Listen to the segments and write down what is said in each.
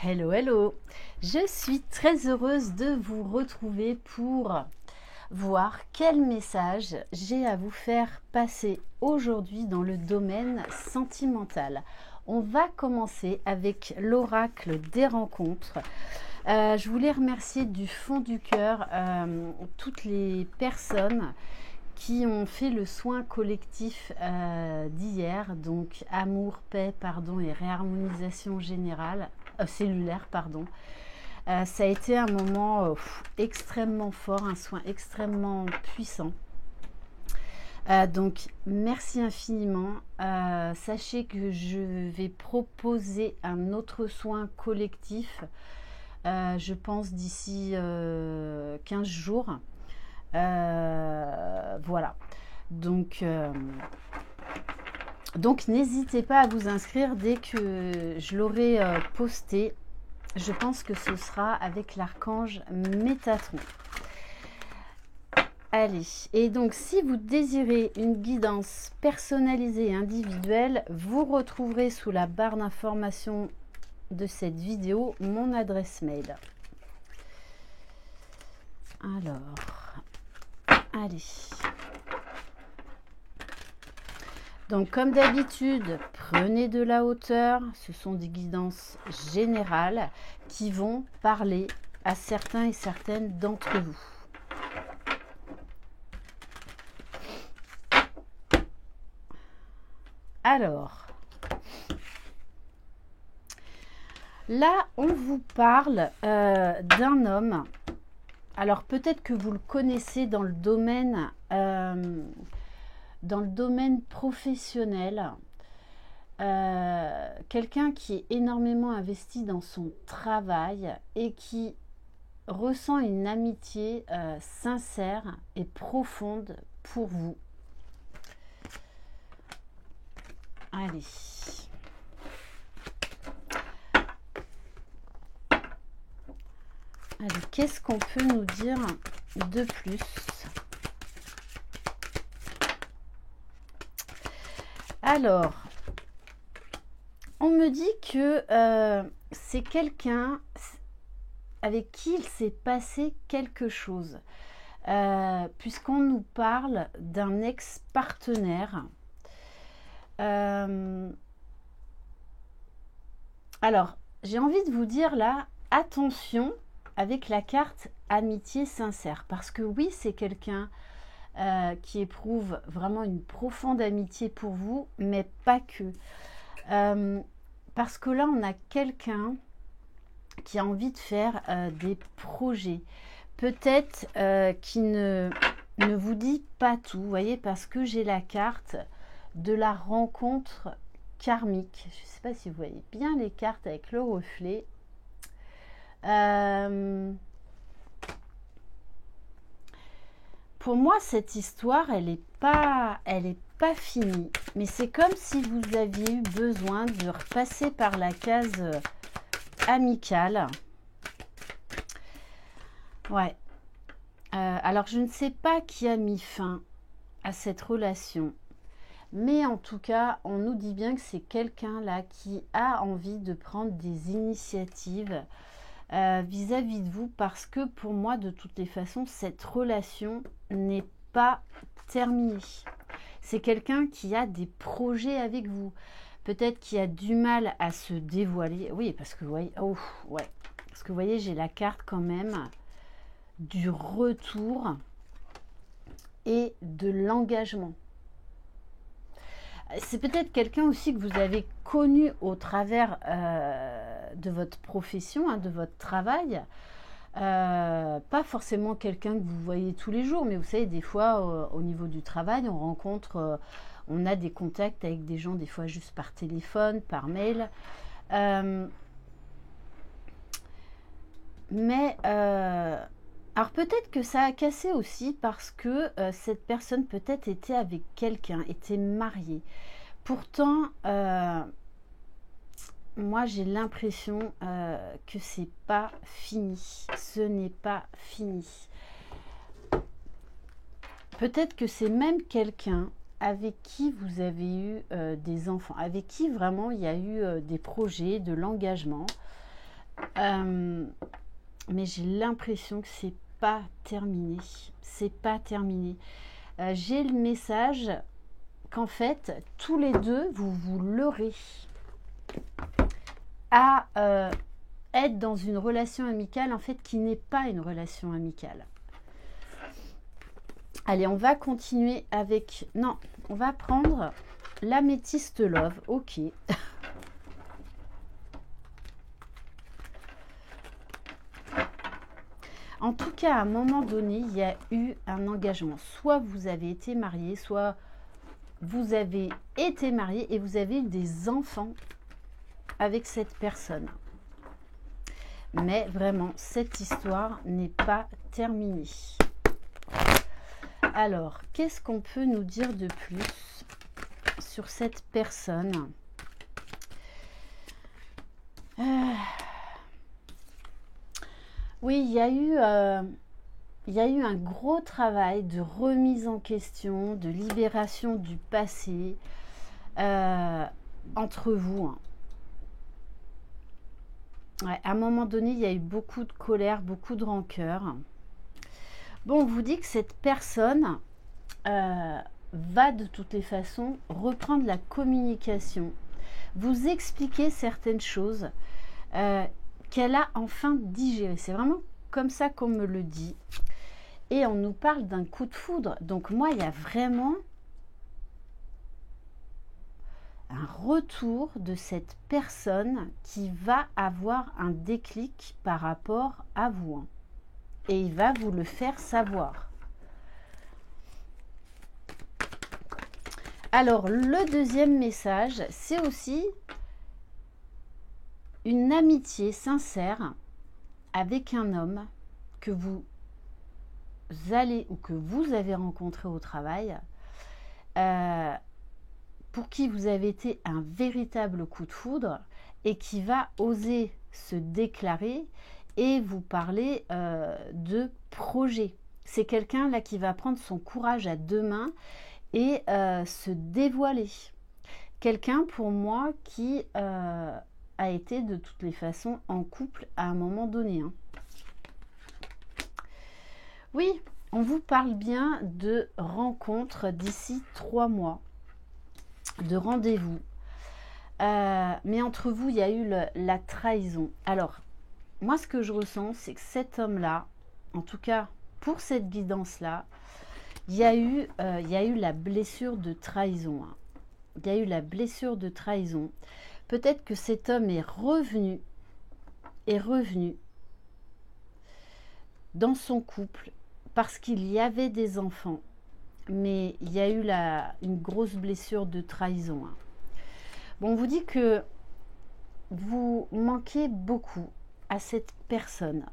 Hello, hello! Je suis très heureuse de vous retrouver pour voir quel message j'ai à vous faire passer aujourd'hui dans le domaine sentimental. On va commencer avec l'oracle des rencontres. Je voulais remercier du fond du cœur toutes les personnes qui ont fait le soin collectif d'hier, donc amour, paix, pardon et réharmonisation générale, cellulaire, pardon. Ça a été un moment extrêmement fort, un soin extrêmement puissant. Donc merci infiniment. Sachez que je vais proposer un autre soin collectif, je pense d'ici 15 jours. Voilà. Donc n'hésitez pas à vous inscrire dès que je l'aurai posté. Je pense que ce sera avec l'archange Métatron. Allez, et donc si vous désirez une guidance personnalisée et individuelle, vous retrouverez sous la barre d'information de cette vidéo mon adresse mail. Alors, allez. Donc comme d'habitude, prenez de la hauteur. Ce sont des guidances générales qui vont parler à certains et certaines d'entre vous. Alors, là, on vous parle d'un homme. Alors peut-être que vous le connaissez dans le domaine professionnel, quelqu'un qui est énormément investi dans son travail et qui ressent une amitié sincère et profonde pour vous. Allez. Allez, qu'est-ce qu'on peut nous dire de plus ? Alors, on me dit que c'est quelqu'un avec qui il s'est passé quelque chose, puisqu'on nous parle d'un ex-partenaire. Alors, j'ai envie de vous dire là, attention avec la carte amitié sincère, parce que oui, c'est quelqu'un qui éprouve vraiment une profonde amitié pour vous, mais pas que. Parce que là, on a quelqu'un qui a envie de faire des projets. Peut-être qui ne vous dit pas tout, vous voyez, parce que j'ai la carte de la rencontre karmique. Je ne sais pas si vous voyez bien les cartes avec le reflet. Pour moi, cette histoire, elle n'est pas finie. Mais c'est comme si vous aviez eu besoin de repasser par la case amicale. Ouais. Alors, je ne sais pas qui a mis fin à cette relation. Mais en tout cas, on nous dit bien que c'est quelqu'un là qui a envie de prendre des initiatives vis-à-vis de vous, parce que pour moi, de toutes les façons, cette relation n'est pas terminée. C'est quelqu'un qui a des projets avec vous. Peut-être qui a du mal à se dévoiler. Oui, parce que vous voyez, parce que vous voyez, j'ai la carte quand même du retour et de l'engagement. C'est peut-être quelqu'un aussi que vous avez connu au travers de votre profession, de votre travail. Pas forcément quelqu'un que vous voyez tous les jours, mais vous savez, des fois, au niveau du travail, on rencontre, on a des contacts avec des gens, des fois juste par téléphone, par mail. Alors peut-être que ça a cassé aussi parce que cette personne peut-être était avec quelqu'un, était mariée. Pourtant, moi j'ai l'impression que c'est pas fini. Ce n'est pas fini. Peut-être que c'est même quelqu'un avec qui vous avez eu des enfants, avec qui vraiment il y a eu des projets, de l'engagement. Mais j'ai l'impression que c'est pas terminé. C'est pas terminé. J'ai le message qu'en fait, tous les deux, vous vous leurrez à être dans une relation amicale, en fait, qui n'est pas une relation amicale. Allez, on va continuer avec... Non, on va prendre l'améthyste love. Ok. En tout cas, à un moment donné, il y a eu un engagement. Soit vous avez été marié, soit vous avez été marié et vous avez eu des enfants avec cette personne. Mais vraiment, cette histoire n'est pas terminée. Alors, qu'est-ce qu'on peut nous dire de plus sur cette personne? Oui, il y a eu un gros travail de remise en question, de libération du passé entre vous. Hein. Ouais, à un moment donné, il y a eu beaucoup de colère, beaucoup de rancœur. Bon, on vous dit que cette personne va de toutes les façons reprendre la communication, vous expliquer certaines choses qu'elle a enfin digérées. C'est vraiment comme ça qu'on me le dit. Et on nous parle d'un coup de foudre. Donc moi, il y a vraiment un retour de cette personne qui va avoir un déclic par rapport à vous. Hein. Et il va vous le faire savoir. Alors, le deuxième message, c'est aussi une amitié sincère avec un homme que vous allez ou que vous avez rencontré au travail, pour qui vous avez été un véritable coup de foudre et qui va oser se déclarer et vous parler de projet. C'est quelqu'un là qui va prendre son courage à deux mains et se dévoiler. Quelqu'un pour moi qui a été de toutes les façons en couple à un moment donné. Hein. Oui, on vous parle bien de rencontres d'ici 3 mois, de rendez-vous. Mais entre vous, il y a eu la trahison. Alors, moi, ce que je ressens, c'est que cet homme-là, en tout cas pour cette guidance-là, il y a eu la blessure de trahison. Hein. Il y a eu la blessure de trahison. Peut-être que cet homme est revenu dans son couple parce qu'il y avait des enfants. Mais il y a eu une grosse blessure de trahison. Hein. Bon, on vous dit que vous manquez beaucoup à cette personne.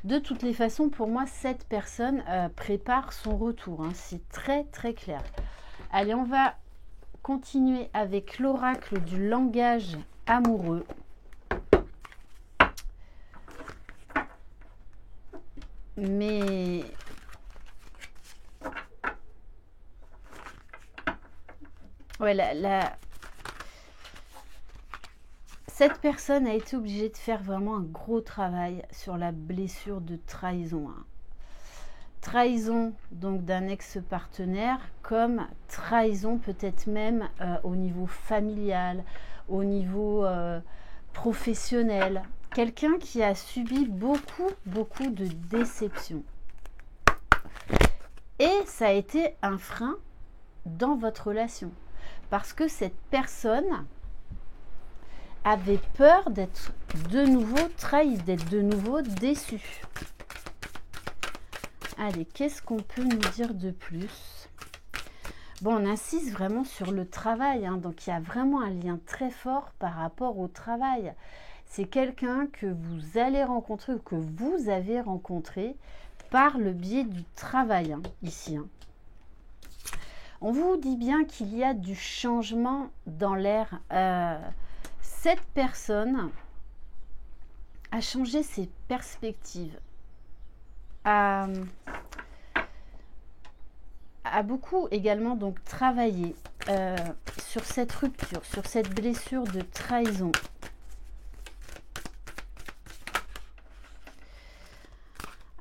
De toutes les façons, pour moi, cette personne prépare son retour. Hein. C'est très, très clair. Allez, on va continuer avec l'oracle du langage amoureux. Mais ouais, cette personne a été obligée de faire vraiment un gros travail sur la blessure de trahison. Hein. Trahison donc d'un ex-partenaire, comme trahison peut-être même au niveau familial, au niveau professionnel. Quelqu'un qui a subi beaucoup de déceptions. Et ça a été un frein dans votre relation. Parce que cette personne avait peur d'être de nouveau trahie, d'être de nouveau déçue. Allez, qu'est-ce qu'on peut nous dire de plus? Bon, on insiste vraiment sur le travail, hein, donc il y a vraiment un lien très fort par rapport au travail. C'est quelqu'un que vous allez rencontrer ou que vous avez rencontré par le biais du travail, hein, ici. Hein. On vous dit bien qu'il y a du changement dans l'air. Cette personne a changé ses perspectives. A beaucoup également donc travaillé sur cette rupture, sur cette blessure de trahison.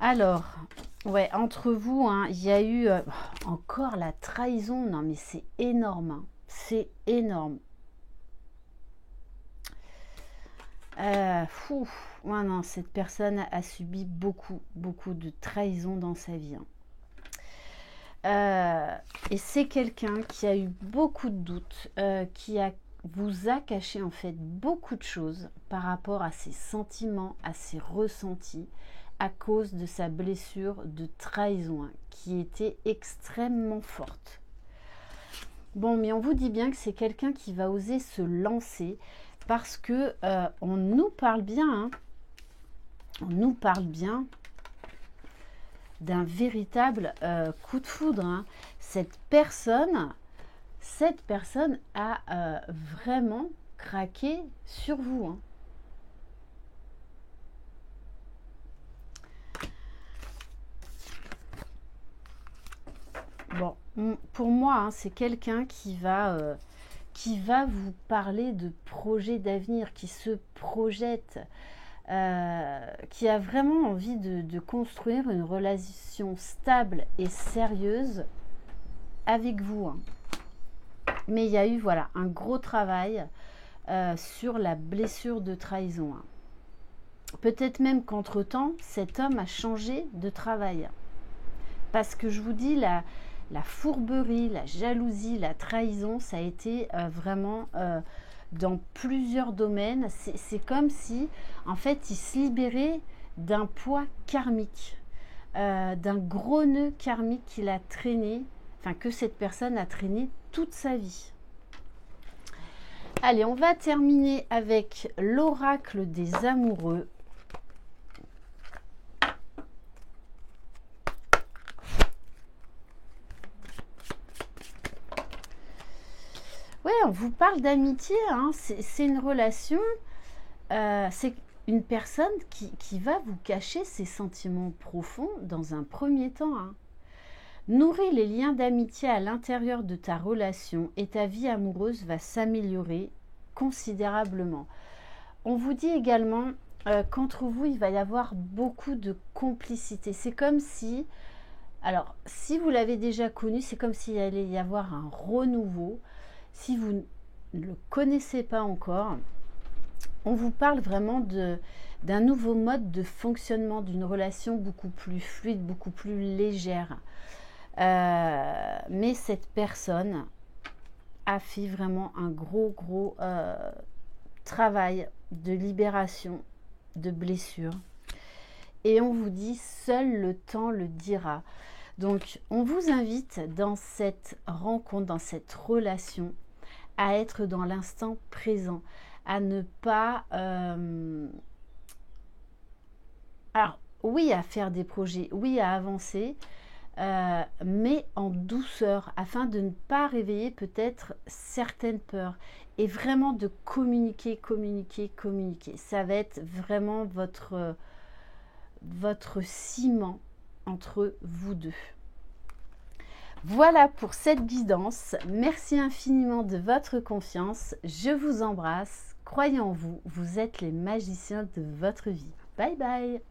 Alors, ouais, entre vous, hein, il y a eu encore la trahison. Non, mais c'est énorme, hein. C'est énorme. Fou. Ouais, non, cette personne a subi beaucoup, beaucoup de trahison dans sa vie, hein. Et c'est quelqu'un qui a eu beaucoup de doutes, vous a caché en fait beaucoup de choses par rapport à ses sentiments, à ses ressentis, à cause de sa blessure de trahison, hein, qui était extrêmement forte. Bon, mais on vous dit bien que c'est quelqu'un qui va oser se lancer parce que on nous parle bien, hein, on nous parle bien d'un véritable coup de foudre, hein. Cette personne a vraiment craqué sur vous, hein. Bon, pour moi, hein, c'est quelqu'un qui va vous parler de projets d'avenir, qui se projette, qui a vraiment envie de construire une relation stable et sérieuse avec vous, hein. Mais il y a eu, voilà, un gros travail sur la blessure de trahison, hein. Peut-être même qu'entre-temps, cet homme a changé de travail. Parce que je vous dis, la fourberie, la jalousie, la trahison, ça a été vraiment dans plusieurs domaines. C'est comme si, en fait, il se libérait d'un poids karmique, d'un gros nœud karmique qu'il a traîné, enfin que cette personne a traîné toute sa vie. Allez, on va terminer avec l'oracle des amoureux. Ouais, on vous parle d'amitié, hein. C'est une relation, c'est une personne qui va vous cacher ses sentiments profonds dans un premier temps, hein. Nourris les liens d'amitié à l'intérieur de ta relation et ta vie amoureuse va s'améliorer considérablement. On vous dit également qu'entre vous, il va y avoir beaucoup de complicité. C'est comme si, alors, si vous l'avez déjà connu, c'est comme s'il allait y avoir un renouveau. Si vous ne le connaissez pas encore, on vous parle vraiment d'un nouveau mode de fonctionnement, d'une relation beaucoup plus fluide, beaucoup plus légère. Mais cette personne a fait vraiment un gros travail de libération de blessures. Et on vous dit, seul le temps le dira. Donc, on vous invite dans cette rencontre, dans cette relation, à être dans l'instant présent, à ne pas... alors, oui, à faire des projets, oui, à avancer, mais en douceur, afin de ne pas réveiller peut-être certaines peurs. Et vraiment de communiquer. Ça va être vraiment votre ciment entre vous deux. Voilà pour cette guidance. Merci infiniment de votre confiance. Je vous embrasse. Croyez en vous. Vous êtes les magiciens de votre vie. Bye bye.